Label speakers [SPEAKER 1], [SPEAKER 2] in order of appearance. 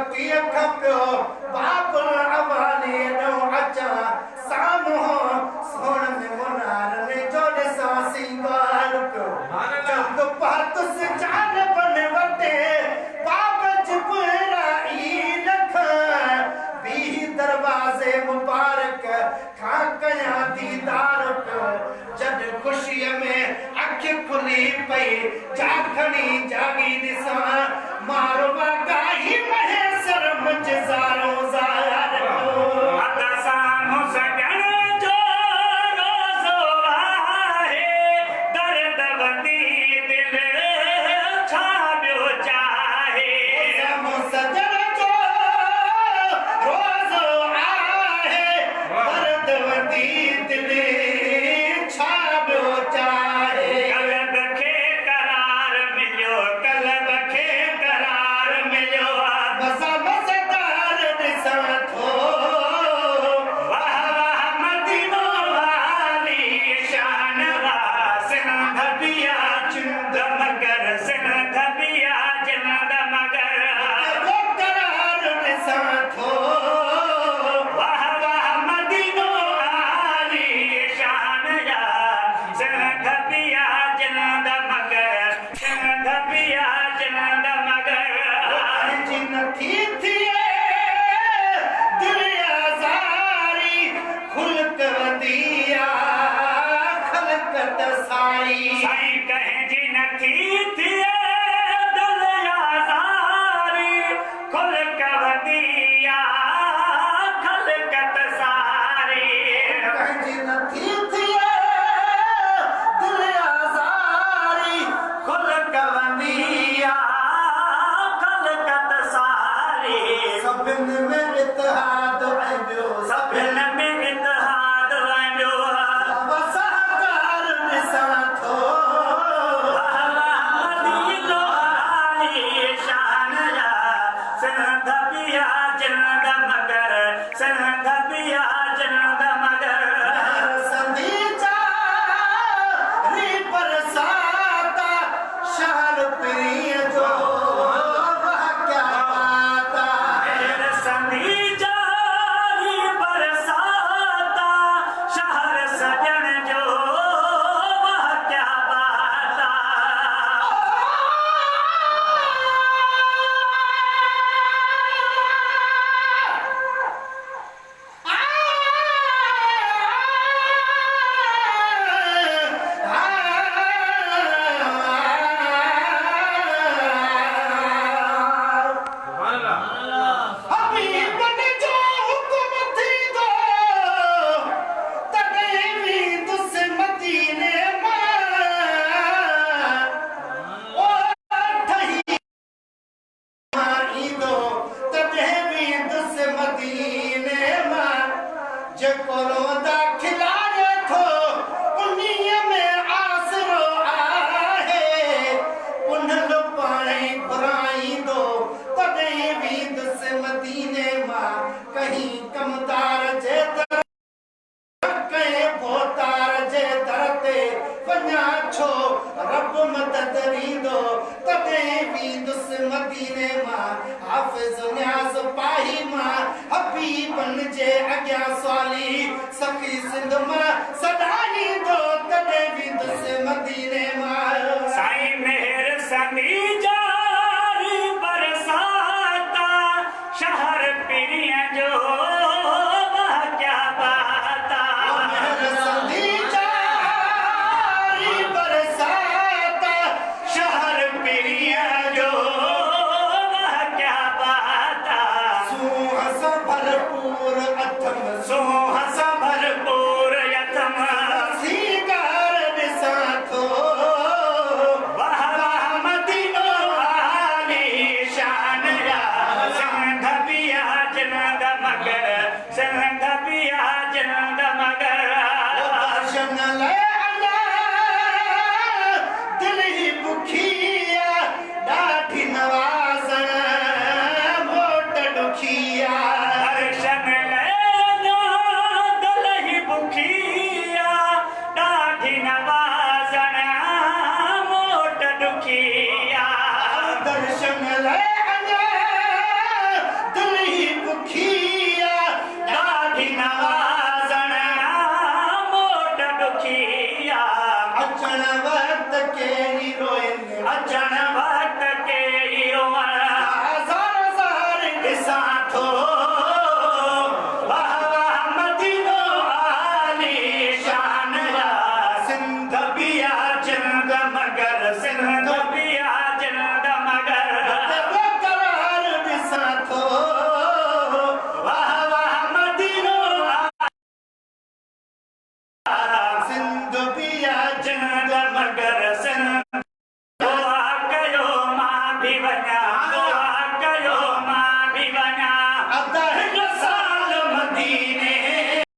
[SPEAKER 1] फकीर खपियो बाबुल अवानी नो अचा सामो सोन में मुनार ने जो ॾिसां सिंगार पियो चंद पातुस जान बन वटे बाबज पुरा ई लख बी दरवाजे मुबारक खां कया दीदार पियो जद खुशीअ में अखि खुली पई जाखणी जागी ॾिसां मारो गाही महेसर मुझ ज़ारो ज़ार
[SPEAKER 2] सामो सजण जो रोज़ो आहे दर्द वती दिल छा ॿियो चाहे
[SPEAKER 1] सामो सजण जो रोज़ो आहे दर्द वती दिल छा ॿियो चाहे
[SPEAKER 2] कलब खे करार मिलियो कलब खे करार मिलियो
[SPEAKER 1] मज़ा मज़ेदार ॾिसां थो
[SPEAKER 2] वाह वाह मदीनो वाली शान वाह सिंध पिया जिंद मगर सिंध पिया जिंद मगर
[SPEAKER 1] करार ॾिसां थो
[SPEAKER 2] वाह वाह मदीनो वाली शान या सिंध पिया जिंद मगर सिंध पिया जिंद मगर
[SPEAKER 1] जिन थी थिए दिल आज़ारी खुल्क वदिया खलकत सारी
[SPEAKER 2] साईं कंहिंजी नथी थिए दिल आज़ारी खुल्क वदिया खलकत सारी
[SPEAKER 1] जिन थी थिए दिल आज़ारी खुल्क वदिया
[SPEAKER 2] खलकत सारी
[SPEAKER 1] सभिनि में इत्तेहाद ऐं ॿियो
[SPEAKER 2] सभिनि में इत्तेहाद वञो
[SPEAKER 1] वफ़ादार ॾिसां थो
[SPEAKER 2] वाह वाह मदीनो वाली शान या सिंध पिया जिंद मगर सिंध पिया जिंद मगर
[SPEAKER 1] संधी चारी बरसाता शहर प्रिय जो वह क्या बाता
[SPEAKER 2] संधी जारी बरसाता शहर सजन जो वह क्या बाता
[SPEAKER 1] हबीबन जो हुकुम थींदो तॾहिं वेंदुसि मदीने मां ओ ठही ईंदो तॾहिं वेंदुसि मदीने मां जेको रोदा खिलारे थो उन्हीअ में आसरो आहे उन्हनि पाणे घुराईंदो तॾहिं वेंदुसि मदीने मां कहीं कमदार जे दर कंहिं भोतार जे दर ते वञा छो रब मदद ॾींदो तॾहिं वेंदुसि मदीने मां हाफ़िज़ न्याज़ पाही मां हबीबन जे अॻियां सवाली सखी सिंध मां सॾाईंदो तॾहिं वेंदुसि मदीने मां
[SPEAKER 2] साईं मेहर संधी जारी बरसाता शहर पिरिय जो वह क्या बाता
[SPEAKER 1] संधी चारी बरसाता शहर प्रिय
[SPEAKER 2] जो वह क्या बाता
[SPEAKER 1] सूह सां भरपूर अथम
[SPEAKER 2] सोह सा भरपूर यतम
[SPEAKER 1] सीगार ॾिसां थो
[SPEAKER 2] वाह वाह मदीनो वाली शान या सिंध पिया जिंद मगर सिंध पिया जिंद मगर
[SPEAKER 1] दर्शन लाइ अञा दिल ई बुखी आहे ॾाढी नवाज़ण मोट ॾुखी आहे
[SPEAKER 2] दर्शन ले दिल ही बुखिया ॾाढी नवाज़ण मोट ॾुखिया
[SPEAKER 1] दर्शन लाइ अञा अचण वक्त कहिड़ी रोइन
[SPEAKER 2] अचण वक्त कहिड़ी रोअण
[SPEAKER 1] ज़ार ज़ार
[SPEAKER 2] ॾिसां थो वाह वाह मदीनो आली शान या
[SPEAKER 1] सिंध
[SPEAKER 2] पिया जिंद मगर सिंध पिया जिंद मगर
[SPEAKER 1] बेकरार ॾिसां थो
[SPEAKER 2] वाह वाह मदीनो